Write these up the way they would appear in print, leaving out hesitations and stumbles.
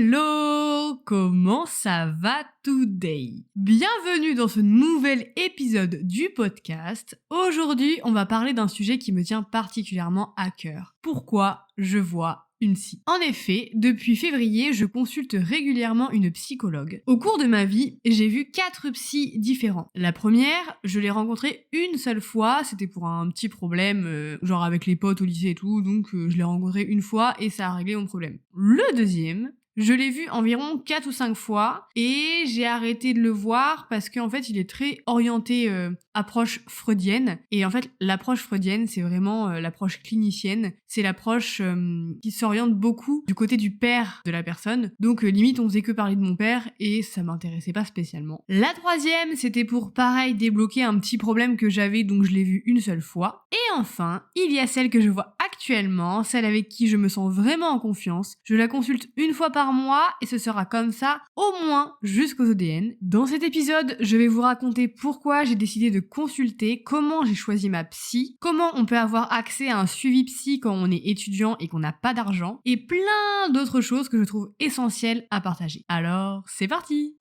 Hello! Comment ça va today? Bienvenue dans ce nouvel épisode du podcast. Aujourd'hui, on va parler d'un sujet qui me tient particulièrement à cœur. Pourquoi je vois une psy. En effet, depuis février, je consulte régulièrement une psychologue. Au cours de ma vie, j'ai vu 4 psys différents. La première, je l'ai rencontrée une seule fois, c'était pour un petit problème, genre avec les potes au lycée et tout, donc je l'ai rencontrée une fois et ça a réglé mon problème. Le deuxième, je l'ai vu environ 4 ou 5 fois et j'ai arrêté de le voir parce qu'en fait il est très orienté approche freudienne. Et en fait l'approche freudienne c'est vraiment l'approche clinicienne, c'est l'approche qui s'oriente beaucoup du côté du père de la personne. Donc limite on faisait que parler de mon père et ça m'intéressait pas spécialement. La troisième c'était pour pareil débloquer un petit problème que j'avais, donc je l'ai vu une seule fois. Et enfin il y a celle que je vois actuellement, celle avec qui je me sens vraiment en confiance. Je la consulte une fois par mois et ce sera comme ça au moins jusqu'aux ODN. Dans cet épisode, je vais vous raconter pourquoi j'ai décidé de consulter, comment j'ai choisi ma psy, comment on peut avoir accès à un suivi psy quand on est étudiant et qu'on n'a pas d'argent, et plein d'autres choses que je trouve essentielles à partager. Alors, c'est parti!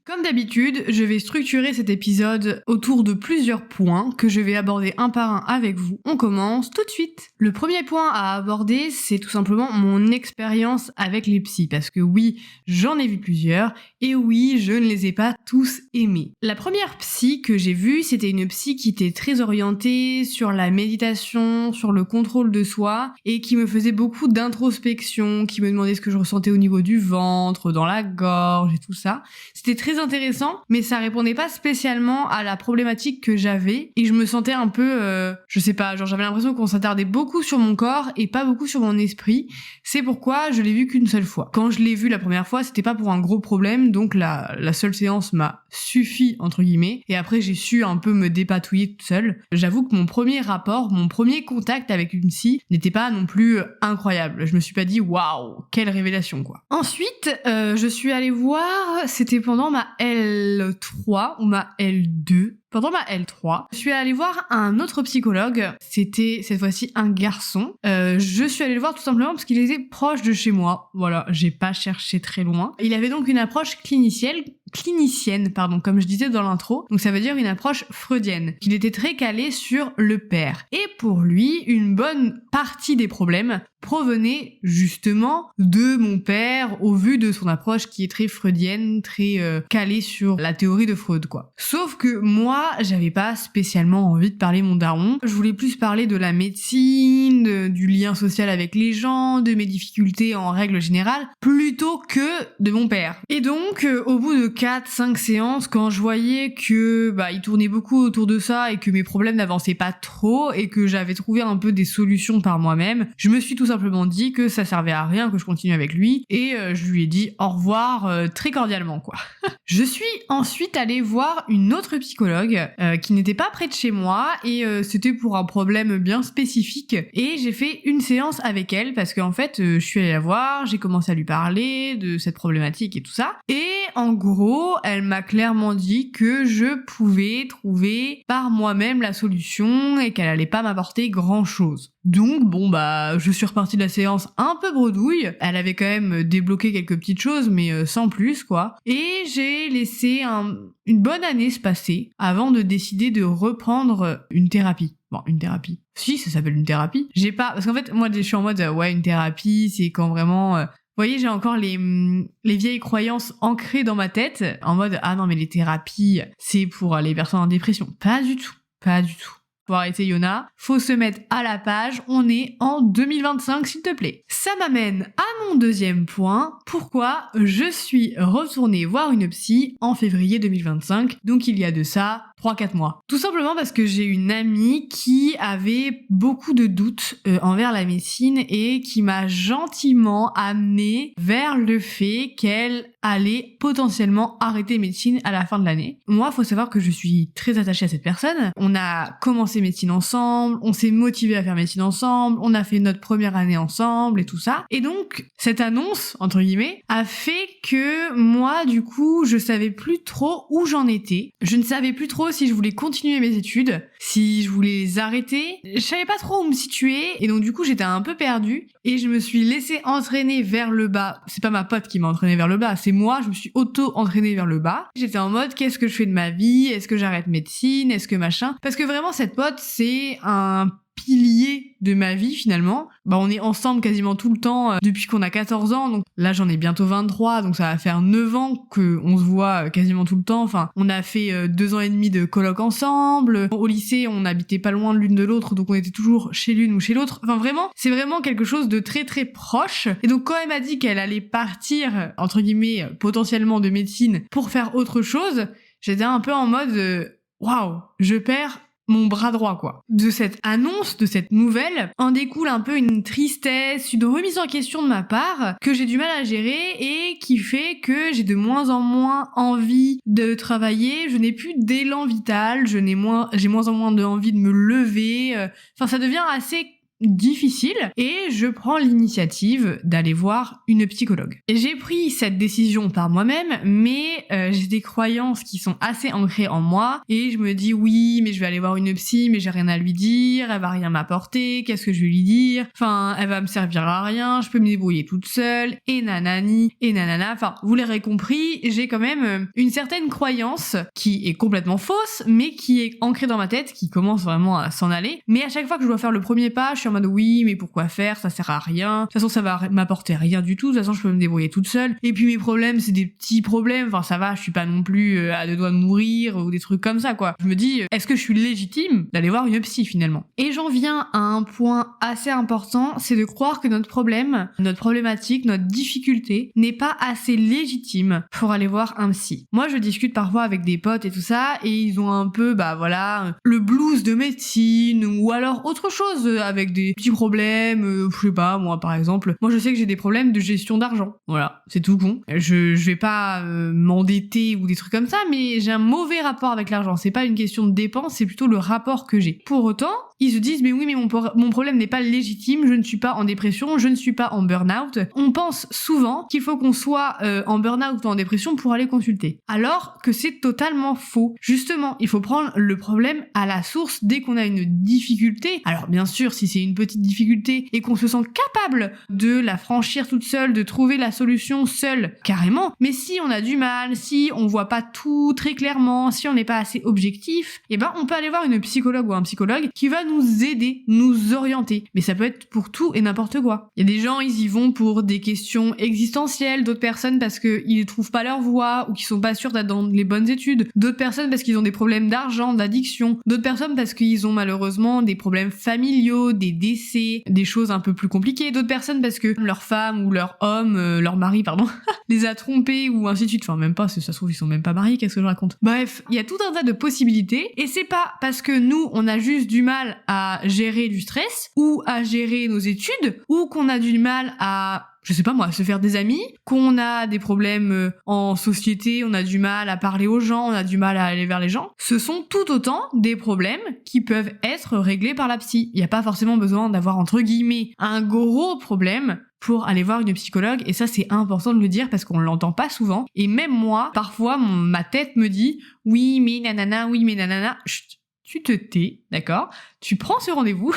Comme d'habitude, je vais structurer cet épisode autour de plusieurs points que je vais aborder un par un avec vous. On commence tout de suite. Le premier point à aborder, c'est tout simplement mon expérience avec les psys, parce que oui, j'en ai vu plusieurs, et oui, je ne les ai pas tous aimés. La première psy que j'ai vue, c'était une psy qui était très orientée sur la méditation, sur le contrôle de soi, et qui me faisait beaucoup d'introspection, qui me demandait ce que je ressentais au niveau du ventre, dans la gorge et tout ça. C'était très intéressant, mais ça répondait pas spécialement à la problématique que j'avais et je me sentais un peu, je sais pas, genre j'avais l'impression qu'on s'attardait beaucoup sur mon corps et pas beaucoup sur mon esprit. C'est pourquoi je l'ai vu qu'une seule fois. Quand je l'ai vu la première fois, c'était pas pour un gros problème, donc la seule séance m'a suffi entre guillemets et après j'ai su un peu me dépatouiller toute seule. J'avoue que mon premier rapport, mon premier contact avec une psy n'était pas non plus incroyable. Je me suis pas dit waouh, quelle révélation quoi. Ensuite, je suis allée voir, c'était pendant ma L3 ou ma L2. Pendant ma L3, je suis allée voir un autre psychologue. C'était cette fois-ci un garçon. Je suis allée le voir tout simplement parce qu'il était proche de chez moi. Voilà, j'ai pas cherché très loin. Il avait donc une approche clinicienne, comme je disais dans l'intro. Donc ça veut dire une approche freudienne. Il était très calé sur le père. Et pour lui, une bonne partie des problèmes provenait justement de mon père au vu de son approche qui est très freudienne, très calée sur la théorie de Freud quoi. Sauf que moi, j'avais pas spécialement envie de parler mon daron. Je voulais plus parler de la médecine, du lien social avec les gens, de mes difficultés en règle générale, plutôt que de mon père. Et donc, au bout de 4-5 séances, quand je voyais que il tournait beaucoup autour de ça et que mes problèmes n'avançaient pas trop et que j'avais trouvé un peu des solutions par moi-même, je me suis tout simplement dit que ça servait à rien que je continue avec lui et je lui ai dit au revoir très cordialement quoi. Je suis ensuite allée voir une autre psychologue qui n'était pas près de chez moi et c'était pour un problème bien spécifique et j'ai fait une séance avec elle parce qu'en fait je suis allée la voir, j'ai commencé à lui parler de cette problématique et tout ça et en gros elle m'a clairement dit que je pouvais trouver par moi-même la solution et qu'elle allait pas m'apporter grand chose. Donc je suis repartie de la séance un peu bredouille. Elle avait quand même débloqué quelques petites choses, mais sans plus quoi. Et j'ai laissé une bonne année se passer avant de décider de reprendre une thérapie. Bon, une thérapie. Si, ça s'appelle une thérapie. Parce qu'en fait, moi, je suis en mode, ouais, une thérapie, c'est quand vraiment... Vous voyez, j'ai encore les vieilles croyances ancrées dans ma tête, en mode, ah non, mais les thérapies, c'est pour les personnes en dépression. Pas du tout. Faut arrêter Yona, faut se mettre à la page, on est en 2025 s'il te plaît. Ça m'amène à mon deuxième point, pourquoi je suis retournée voir une psy en février 2025, donc il y a de ça 3-4 mois. Tout simplement parce que j'ai une amie qui avait beaucoup de doutes envers la médecine et qui m'a gentiment amenée vers le fait qu'elle allait potentiellement arrêter médecine à la fin de l'année. Moi, faut savoir que je suis très attachée à cette personne. On a commencé commencé médecine ensemble, on s'est motivé à faire médecine ensemble, on a fait notre première année ensemble et tout ça. Et donc, cette annonce, entre guillemets, a fait que moi, du coup, je savais plus trop où j'en étais. Je ne savais plus trop si je voulais continuer mes études, si je voulais les arrêter. Je savais pas trop où me situer et donc du coup, j'étais un peu perdue et je me suis laissée entraîner vers le bas. C'est pas ma pote qui m'a entraînée vers le bas, c'est moi, je me suis auto-entraînée vers le bas. J'étais en mode, qu'est-ce que je fais de ma vie? Est-ce que j'arrête médecine? Est-ce que machin? Parce que vraiment, cette pote, c'est un pilier de ma vie finalement. On est ensemble quasiment tout le temps depuis qu'on a 14 ans, donc là j'en ai bientôt 23, donc ça va faire 9 ans qu'on se voit quasiment tout le temps. Enfin, on a fait 2 ans et demi de coloc ensemble. Au lycée, on habitait pas loin l'une de l'autre, donc on était toujours chez l'une ou chez l'autre. Enfin vraiment, c'est vraiment quelque chose de très très proche. Et donc quand elle m'a dit qu'elle allait partir, entre guillemets, potentiellement de médecine pour faire autre chose, j'étais un peu en mode waouh, je perds mon bras droit, quoi. De cette annonce, de cette nouvelle, en découle un peu une tristesse, une remise en question de ma part, que j'ai du mal à gérer et qui fait que j'ai de moins en moins envie de travailler, je n'ai plus d'élan vital, j'ai moins en moins d'envie de me lever, enfin ça devient assez difficile et je prends l'initiative d'aller voir une psychologue. Et j'ai pris cette décision par moi-même, mais j'ai des croyances qui sont assez ancrées en moi et je me dis oui, mais je vais aller voir une psy, mais j'ai rien à lui dire, elle va rien m'apporter, qu'est-ce que je vais lui dire? Enfin, elle va me servir à rien, je peux me débrouiller toute seule, et nanani, et nanana. Enfin, vous l'aurez compris, j'ai quand même une certaine croyance qui est complètement fausse, mais qui est ancrée dans ma tête, qui commence vraiment à s'en aller. Mais à chaque fois que je dois faire le premier pas, je suis en mode oui, mais pourquoi faire, ça sert à rien, de toute façon ça va m'apporter rien du tout, de toute façon je peux me débrouiller toute seule, et puis mes problèmes c'est des petits problèmes, enfin ça va, je suis pas non plus à 2 doigts de mourir ou des trucs comme ça quoi. Je me dis, est-ce que je suis légitime d'aller voir une psy finalement? Et j'en viens à un point assez important, c'est de croire que notre problème, notre problématique, notre difficulté n'est pas assez légitime pour aller voir un psy. Moi je discute parfois avec des potes et tout ça, et ils ont un peu, le blues de médecine, ou alors autre chose avec des petits problèmes, je sais pas, moi par exemple, moi je sais que j'ai des problèmes de gestion d'argent. Voilà, c'est tout con. Je vais pas m'endetter ou des trucs comme ça, mais j'ai un mauvais rapport avec l'argent. C'est pas une question de dépense, c'est plutôt le rapport que j'ai. Pour autant, ils se disent mais oui, mais mon problème n'est pas légitime, je ne suis pas en dépression, je ne suis pas en burn-out. On pense souvent qu'il faut qu'on soit en burn-out ou en dépression pour aller consulter. Alors que c'est totalement faux. Justement, il faut prendre le problème à la source dès qu'on a une difficulté. Alors bien sûr, si c'est une petite difficulté et qu'on se sent capable de la franchir toute seule, de trouver la solution seule, carrément. Mais si on a du mal, si on voit pas tout très clairement, si on n'est pas assez objectif, on peut aller voir une psychologue ou un psychologue qui va nous aider, nous orienter. Mais ça peut être pour tout et n'importe quoi. Il y a des gens, ils y vont pour des questions existentielles, d'autres personnes parce qu'ils ne trouvent pas leur voie ou qu'ils sont pas sûrs d'être dans les bonnes études, d'autres personnes parce qu'ils ont des problèmes d'argent, d'addiction, d'autres personnes parce qu'ils ont malheureusement des problèmes familiaux, des décès, des choses un peu plus compliquées, d'autres personnes parce que leur femme ou leur homme, leur mari, les a trompés ou ainsi de suite. Enfin, même pas, ça se trouve, ils sont même pas mariés, qu'est-ce que je raconte? Bref, il y a tout un tas de possibilités et c'est pas parce que nous, on a juste du mal à gérer du stress ou à gérer nos études ou qu'on a du mal à se faire des amis, qu'on a des problèmes en société, on a du mal à parler aux gens, on a du mal à aller vers les gens. Ce sont tout autant des problèmes qui peuvent être réglés par la psy. Il n'y a pas forcément besoin d'avoir, entre guillemets, un gros problème pour aller voir une psychologue, et ça c'est important de le dire parce qu'on l'entend pas souvent. Et même moi, parfois, ma tête me dit « oui mais nanana », chut. Tu te tais, d'accord? Tu prends ce rendez-vous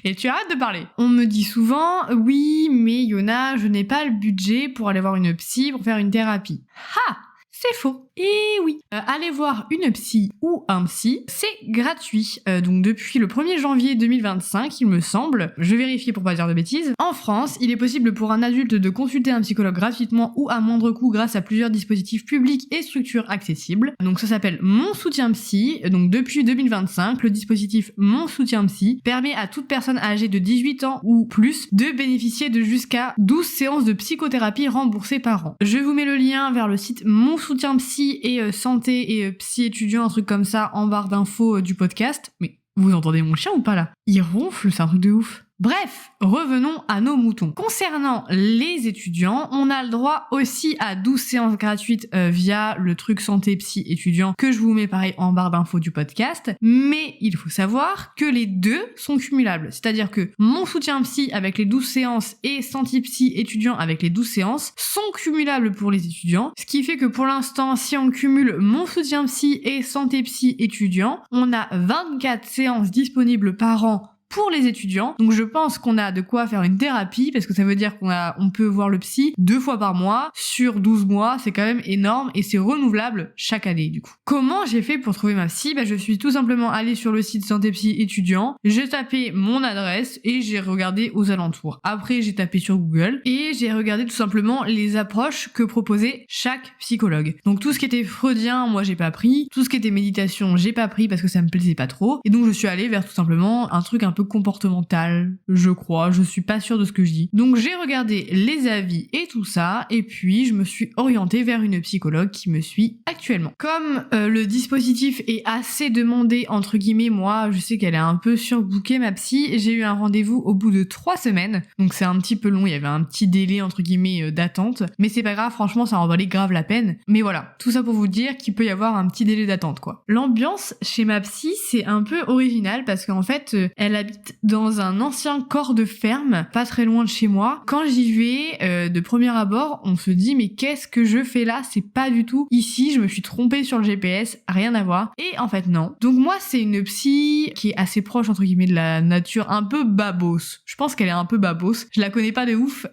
et tu arrêtes de parler. On me dit souvent, oui, mais Yona, je n'ai pas le budget pour aller voir une psy pour faire une thérapie. Ha! C'est faux. Et oui, aller voir une psy ou un psy, c'est gratuit. Donc depuis le 1er janvier 2025, il me semble, je vais vérifier pour pas dire de bêtises, en France, il est possible pour un adulte de consulter un psychologue gratuitement ou à moindre coût grâce à plusieurs dispositifs publics et structures accessibles. Donc ça s'appelle Mon Soutien Psy. Donc depuis 2025, le dispositif Mon Soutien Psy permet à toute personne âgée de 18 ans ou plus de bénéficier de jusqu'à 12 séances de psychothérapie remboursées par an. Je vous mets le lien vers le site Mon Soutien Psy et santé et psy étudiant, un truc comme ça en barre d'infos du podcast. Mais vous entendez mon chien ou pas là? Il ronfle, c'est un truc de ouf. Bref, revenons à nos moutons. Concernant les étudiants, on a le droit aussi à 12 séances gratuites via le truc santé psy étudiant que je vous mets pareil en barre d'infos du podcast, mais il faut savoir que les deux sont cumulables. C'est-à-dire que mon soutien psy avec les 12 séances et santé psy étudiant avec les 12 séances sont cumulables pour les étudiants, ce qui fait que pour l'instant, si on cumule mon soutien psy et santé psy étudiant, on a 24 séances disponibles par an pour les étudiants. Donc je pense qu'on a de quoi faire une thérapie, parce que ça veut dire on peut voir le psy 2 fois par mois sur 12 mois, c'est quand même énorme et c'est renouvelable chaque année du coup. Comment j'ai fait pour trouver ma psy? Je suis tout simplement allée sur le site Santé Psy étudiant, j'ai tapé mon adresse et j'ai regardé aux alentours. Après j'ai tapé sur Google et j'ai regardé tout simplement les approches que proposait chaque psychologue. Donc tout ce qui était freudien, moi j'ai pas pris, tout ce qui était méditation, j'ai pas pris parce que ça me plaisait pas trop, et donc je suis allée vers tout simplement un truc un peu comportemental, je crois, je suis pas sûre de ce que je dis. Donc j'ai regardé les avis et tout ça, et puis je me suis orientée vers une psychologue qui me suit actuellement. Comme le dispositif est assez demandé, entre guillemets, moi je sais qu'elle est un peu surbookée ma psy, j'ai eu un rendez-vous au bout de 3 semaines, donc c'est un petit peu long, il y avait un petit délai entre guillemets d'attente, mais c'est pas grave, franchement ça en valait grave la peine. Mais voilà, tout ça pour vous dire qu'il peut y avoir un petit délai d'attente quoi. L'ambiance chez ma psy c'est un peu original parce qu'en fait elle habite dans un ancien corps de ferme, pas très loin de chez moi. Quand j'y vais, de premier abord, on se dit mais qu'est-ce que je fais là? C'est pas du tout ici, je me suis trompée sur le GPS, rien à voir. Et en fait non. Donc moi c'est une psy qui est assez proche entre guillemets de la nature, un peu babos. Je pense qu'elle est un peu babos. Je la connais pas de ouf.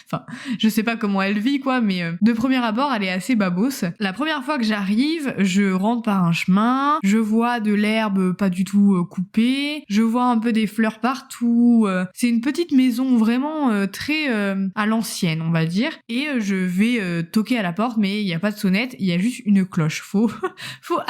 Enfin, je sais pas comment elle vit quoi, mais de premier abord elle est assez babos. La première fois que j'arrive, je rentre par un chemin, je vois de l'herbe pas du tout coupée, je vois un peu des fleurs partout. C'est une petite maison vraiment très à l'ancienne, on va dire. Et je vais toquer à la porte, mais il y a pas de sonnette, il y a juste une cloche. Faut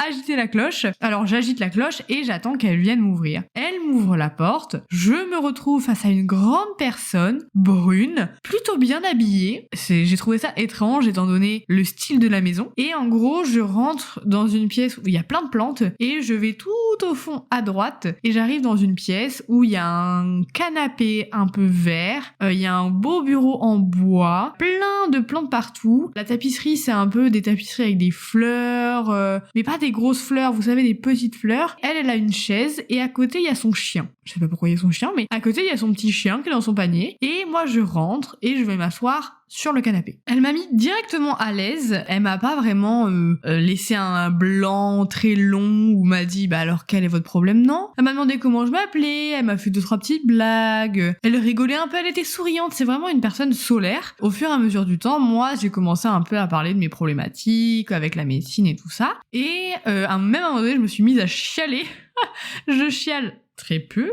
agiter la cloche. Alors j'agite la cloche et j'attends qu'elle vienne m'ouvrir. Elle m'ouvre la porte. Je me retrouve face à une grande personne, brune, plutôt bien habillée. J'ai trouvé ça étrange étant donné le style de la maison. Et en gros, je rentre dans une pièce où il y a plein de plantes et je vais tout au fond à droite et j'arrive dans une pièce où il y a un canapé un peu vert, il y a un beau bureau en bois, plein de plantes partout. La tapisserie, c'est un peu des tapisseries avec des fleurs, mais pas des grosses fleurs, vous savez, des petites fleurs. Elle a une chaise et à côté, il y a son chien. Je sais pas pourquoi il y a son chien, mais à côté, il y a son petit chien qui est dans son panier. Et moi, je rentre et je vais m'asseoir sur le canapé. Elle m'a mis directement à l'aise, elle m'a pas vraiment laissé un blanc très long où m'a dit bah alors quel est votre problème, non. Elle m'a demandé comment je m'appelais, elle m'a fait 2-3 petites blagues, elle rigolait un peu, elle était souriante, c'est vraiment une personne solaire. Au fur et à mesure du temps, moi j'ai commencé un peu à parler de mes problématiques avec la médecine et tout ça, et même à un moment donné je me suis mise à chialer. Je chiale très peu,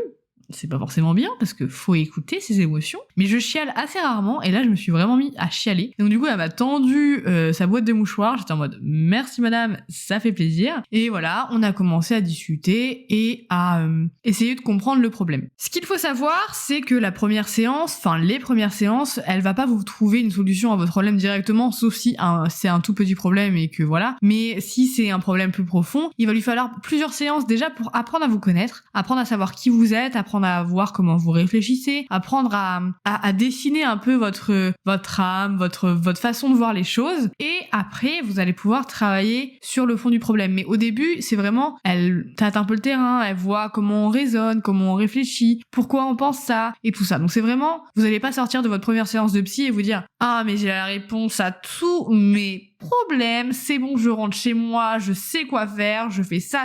c'est pas forcément bien parce que faut écouter ses émotions, mais je chiale assez rarement et là je me suis vraiment mis à chialer. Donc du coup elle m'a tendu sa boîte de mouchoirs, j'étais en mode merci madame, ça fait plaisir. Et voilà, on a commencé à discuter et à essayer de comprendre le problème. Ce qu'il faut savoir, c'est que les premières séances, elle va pas vous trouver une solution à votre problème directement, sauf si c'est un tout petit problème et que voilà. Mais si c'est un problème plus profond, il va lui falloir plusieurs séances déjà pour apprendre à vous connaître, apprendre à savoir qui vous êtes, apprendre à voir comment vous réfléchissez, apprendre à dessiner un peu votre âme, votre façon de voir les choses, et après vous allez pouvoir travailler sur le fond du problème. Mais au début, c'est vraiment, elle tâte un peu le terrain, elle voit comment on raisonne, comment on réfléchit, pourquoi on pense ça, et tout ça. Donc c'est vraiment, vous allez pas sortir de votre première séance de psy et vous dire « Ah mais j'ai la réponse à tous mes problèmes, c'est bon, je rentre chez moi, je sais quoi faire, je fais ça,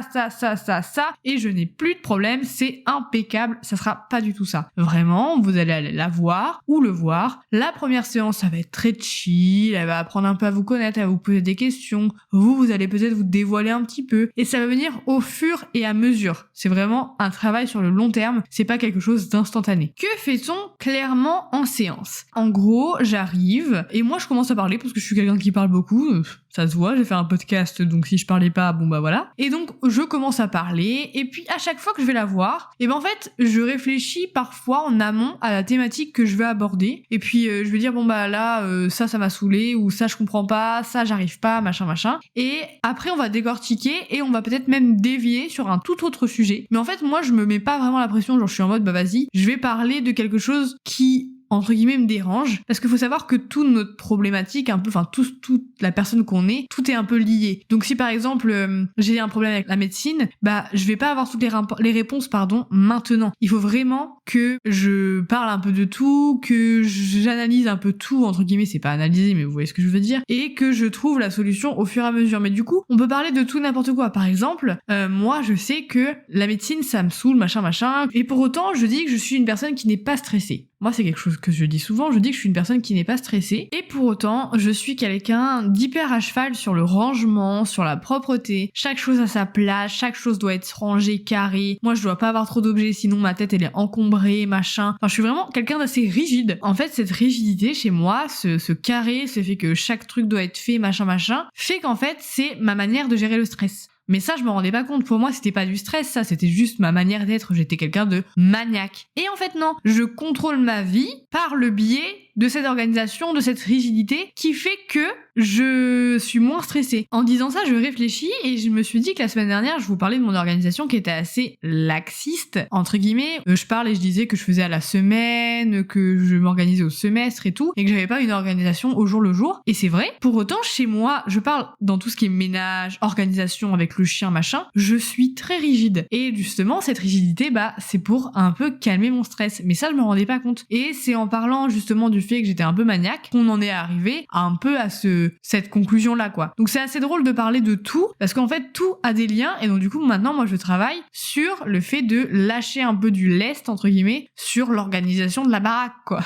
et je n'ai plus de problème, c'est impeccable. » Ça sera pas du tout ça. Vraiment, vous allez aller la voir ou le voir. La première séance, ça va être très chill, elle va apprendre un peu à vous connaître, à vous poser des questions. Vous allez peut-être vous dévoiler un petit peu. Et ça va venir au fur et à mesure. C'est vraiment un travail sur le long terme, c'est pas quelque chose d'instantané. Que fait-on clairement en séance? En gros, j'arrive, et moi je commence à parler parce que je suis quelqu'un qui parle beaucoup, tout, ça se voit, j'ai fait un podcast, donc si je parlais pas, bon bah voilà. Et donc je commence à parler, et puis à chaque fois que je vais la voir, et ben en fait je réfléchis parfois en amont à la thématique que je veux aborder, et puis je vais dire bon bah là ça m'a saoulé, ou ça je comprends pas, ça j'arrive pas, machin, et après on va décortiquer, et on va peut-être même dévier sur un tout autre sujet. Mais en fait moi je me mets pas vraiment la pression, genre je suis en mode bah vas-y, je vais parler de quelque chose qui entre guillemets me dérange, parce qu'il faut savoir que toute notre problématique, un peu, enfin toute la personne qu'on est, tout est un peu lié. Donc si par exemple j'ai un problème avec la médecine, bah je vais pas avoir toutes les réponses maintenant. Il faut vraiment que je parle un peu de tout, que j'analyse un peu tout, entre guillemets, c'est pas analyser mais vous voyez ce que je veux dire, et que je trouve la solution au fur et à mesure. Mais du coup on peut parler de tout n'importe quoi. Par exemple moi je sais que la médecine ça me saoule, machin, et pour autant je dis que je suis une personne qui n'est pas stressée. Moi, c'est quelque chose que je dis souvent, je dis que je suis une personne qui n'est pas stressée, et pour autant, je suis quelqu'un d'hyper à cheval sur le rangement, sur la propreté, chaque chose à sa place, chaque chose doit être rangée, carrée, moi je dois pas avoir trop d'objets sinon ma tête elle est encombrée, machin, enfin je suis vraiment quelqu'un d'assez rigide. En fait, cette rigidité chez moi, ce carré, ce fait que chaque truc doit être fait, machin, fait qu'en fait, c'est ma manière de gérer le stress. Mais ça, je me rendais pas compte. Pour moi, c'était pas du stress, ça, c'était juste ma manière d'être. J'étais quelqu'un de maniaque. Et en fait, non. Je contrôle ma vie par le biais de cette organisation, de cette rigidité, qui fait que je suis moins stressée. En disant ça, je réfléchis et je me suis dit que la semaine dernière, je vous parlais de mon organisation qui était assez laxiste, entre guillemets. Je parle et je disais que je faisais à la semaine, que je m'organisais au semestre et tout, et que j'avais pas une organisation au jour le jour. Et c'est vrai. Pour autant, chez moi, je parle dans tout ce qui est ménage, organisation avec le chien, machin, je suis très rigide. Et justement, cette rigidité, bah, c'est pour un peu calmer mon stress. Mais ça, je me rendais pas compte. Et c'est en parlant justement du fait que j'étais un peu maniaque qu'on en est arrivé un peu à cette conclusion-là, quoi. Donc c'est assez drôle de parler de tout, parce qu'en fait, tout a des liens, et donc du coup, maintenant, moi, je travaille sur le fait de lâcher un peu du lest, entre guillemets, sur l'organisation de la baraque, quoi.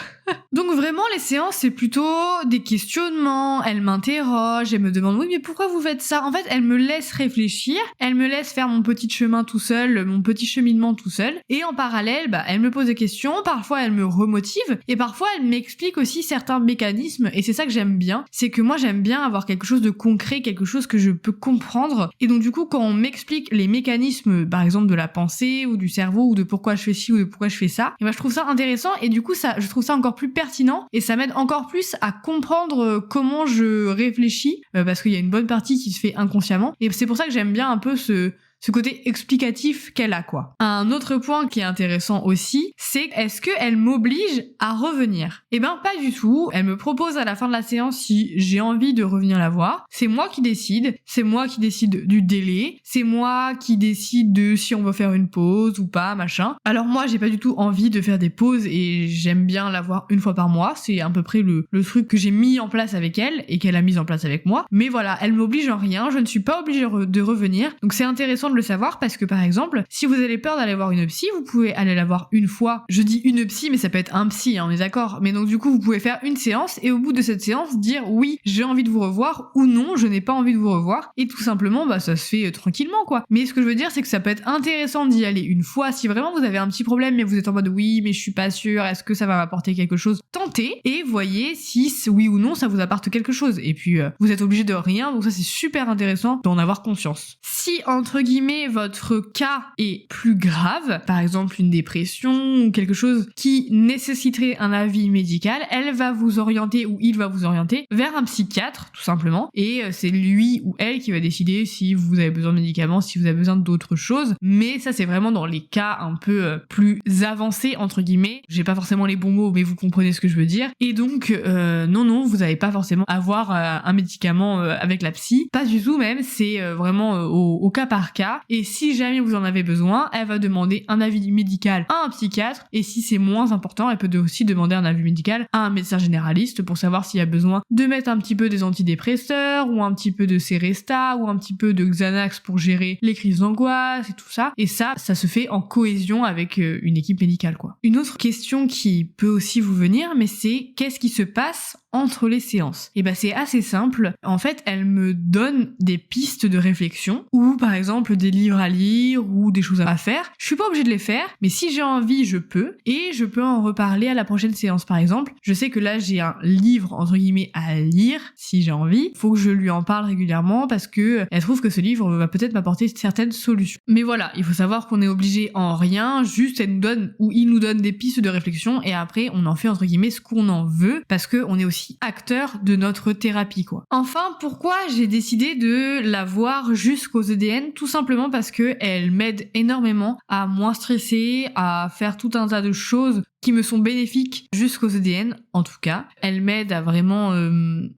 Donc vraiment, les séances, c'est plutôt des questionnements, elle m'interroge, elle me demande « Oui, mais pourquoi vous faites ça ?» En fait, elle me laisse réfléchir, elle me laisse faire mon petit chemin tout seul, mon petit cheminement tout seul, et en parallèle, bah, elle me pose des questions, parfois elle me remotive, et parfois elle m'explique aussi certains mécanismes, et c'est ça que j'aime bien, c'est que moi j'aime bien avoir quelque chose de concret, quelque chose que je peux comprendre, et donc du coup, quand on m'explique les mécanismes, par exemple de la pensée, ou du cerveau, ou de pourquoi je fais ci, ou de pourquoi je fais ça, et ben je trouve ça intéressant, et du coup, ça, je trouve ça encore plus pertinent, et ça m'aide encore plus à comprendre comment je réfléchis, parce qu'il y a une bonne partie qui se fait inconsciemment, et c'est pour ça que j'aime bien un peu ce côté explicatif qu'elle a, quoi. Un autre point qui est intéressant aussi, c'est est-ce qu'elle m'oblige à revenir? Eh ben, pas du tout. Elle me propose à la fin de la séance si j'ai envie de revenir la voir. C'est moi qui décide. C'est moi qui décide du délai. C'est moi qui décide de si on veut faire une pause ou pas, machin. Alors moi, j'ai pas du tout envie de faire des pauses et j'aime bien la voir une fois par mois. C'est à peu près le truc que j'ai mis en place avec elle et qu'elle a mis en place avec moi. Mais voilà, elle m'oblige en rien. Je ne suis pas obligée de revenir. Donc c'est intéressant de le savoir parce que par exemple, si vous avez peur d'aller voir une psy, vous pouvez aller la voir une fois. Je dis une psy, mais ça peut être un psy, hein, on est d'accord. Mais donc du coup, vous pouvez faire une séance et au bout de cette séance, dire oui, j'ai envie de vous revoir ou non, je n'ai pas envie de vous revoir. Et tout simplement, bah ça se fait tranquillement, quoi. Mais ce que je veux dire, c'est que ça peut être intéressant d'y aller une fois si vraiment vous avez un petit problème, mais vous êtes en mode oui, mais je suis pas sûre, est-ce que ça va m'apporter quelque chose? Tentez et voyez si oui ou non ça vous apporte quelque chose. Et puis vous êtes obligé de rien, donc ça c'est super intéressant d'en avoir conscience. Si entre guillemets votre cas est plus grave, par exemple une dépression ou quelque chose qui nécessiterait un avis médical, elle va vous orienter ou il va vous orienter vers un psychiatre tout simplement, et c'est lui ou elle qui va décider si vous avez besoin de médicaments, si vous avez besoin d'autres choses, mais ça c'est vraiment dans les cas un peu plus avancés entre guillemets. J'ai pas forcément les bons mots, mais vous comprenez ce que je veux dire, et donc non, vous n'allez pas forcément avoir un médicament avec la psy, pas du tout même, c'est vraiment au cas par cas, et si jamais vous en avez besoin, elle va demander un avis médical à un psychiatre, et si c'est moins important, elle peut aussi demander un avis médical à un médecin généraliste pour savoir s'il y a besoin de mettre un petit peu des antidépresseurs, ou un petit peu de Seresta, ou un petit peu de Xanax pour gérer les crises d'angoisse et tout ça, et ça se fait en cohésion avec une équipe médicale, quoi. Une autre question qui peut aussi vous venir, mais c'est qu'est-ce qui se passe entre les séances? Et bah c'est assez simple. En fait, elle me donne des pistes de réflexion, ou par exemple des livres à lire ou des choses à faire. Je suis pas obligée de les faire, mais si j'ai envie, je peux. Et je peux en reparler à la prochaine séance, par exemple. Je sais que là, j'ai un livre, entre guillemets, à lire, si j'ai envie. Faut que je lui en parle régulièrement parce que elle trouve que ce livre va peut-être m'apporter certaines solutions. Mais voilà, il faut savoir qu'on est obligé en rien, juste elle nous donne, ou il nous donne des pistes de réflexion et après, on en fait, entre guillemets, ce qu'on en veut parce que on est aussi acteur de notre thérapie, quoi. Enfin, pourquoi j'ai décidé de la voir jusqu'aux EDN? Tout simplement parce que elle m'aide énormément à moins stresser, à faire tout un tas de choses qui me sont bénéfiques jusqu'aux EDN, en tout cas. Elle m'aide à vraiment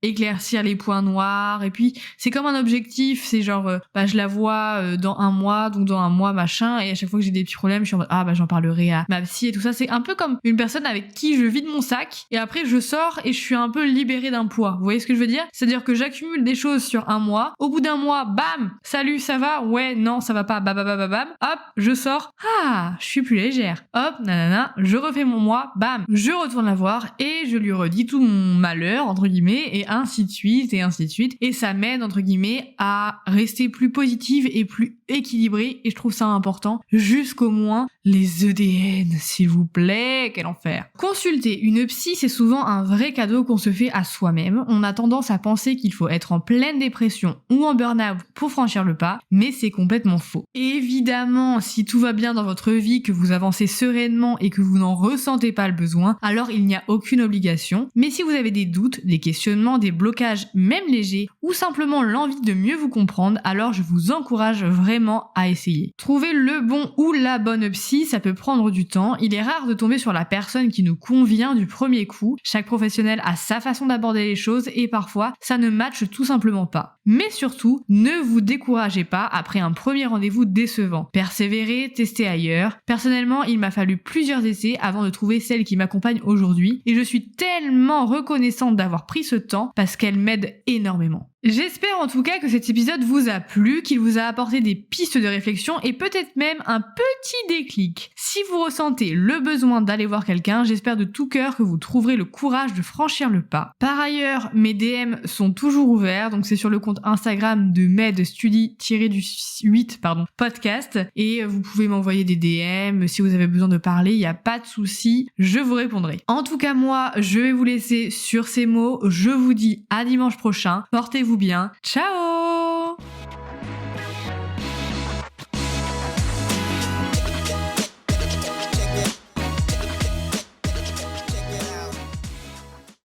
éclaircir les points noirs, et puis c'est comme un objectif, c'est genre, je la vois dans un mois, donc dans un mois, machin, et à chaque fois que j'ai des petits problèmes, je suis en mode, j'en parlerai à ma psy et tout ça. C'est un peu comme une personne avec qui je vide mon sac, et après je sors et je suis un peu libérée d'un poids. Vous voyez ce que je veux dire? C'est-à-dire que j'accumule des choses sur un mois, au bout d'un mois, bam! Salut, ça va? Ouais, non, ça va pas, bam, hop, je sors, je suis plus légère. Hop, nanana, je refais mon mois, bam, je retourne la voir et je lui redis tout mon malheur, entre guillemets, et ainsi de suite, et ainsi de suite. Et ça m'aide, entre guillemets, à rester plus positive et plus équilibrée, et je trouve ça important, jusqu'au moins les EDN, s'il vous plaît, quel enfer. Consulter une psy, c'est souvent un vrai cadeau qu'on se fait à soi-même. On a tendance à penser qu'il faut être en pleine dépression ou en burn-out pour franchir le pas, mais c'est complètement faux. Évidemment, si tout va bien dans votre vie, que vous avancez sereinement et que vous n'en ressentez pas le besoin, alors il n'y a aucune obligation. Mais si vous avez des doutes, des questionnements, des blocages, même légers, ou simplement l'envie de mieux vous comprendre, alors je vous encourage vraiment à essayer. Trouver le bon ou la bonne psy, ça peut prendre du temps. Il est rare de tomber sur la personne qui nous convient du premier coup. Chaque professionnel a sa façon d'aborder les choses et parfois, ça ne matche tout simplement pas. Mais surtout, ne vous découragez pas après un premier rendez-vous décevant. Persévérez, testez ailleurs. Personnellement, il m'a fallu plusieurs essais avant de trouver celle qui m'accompagne aujourd'hui et je suis tellement reconnaissante d'avoir pris ce temps parce qu'elle m'aide énormément. J'espère en tout cas que cet épisode vous a plu, qu'il vous a apporté des pistes de réflexion et peut-être même un petit déclic. Si vous ressentez le besoin d'aller voir quelqu'un, j'espère de tout cœur que vous trouverez le courage de franchir le pas. Par ailleurs, mes DM sont toujours ouverts, donc c'est sur le compte Instagram de medstudy-8 podcast et vous pouvez m'envoyer des DM si vous avez besoin de parler, il n'y a pas de souci, je vous répondrai. En tout cas moi, je vais vous laisser sur ces mots, je vous dis à dimanche prochain, portez-vous bien, ciao!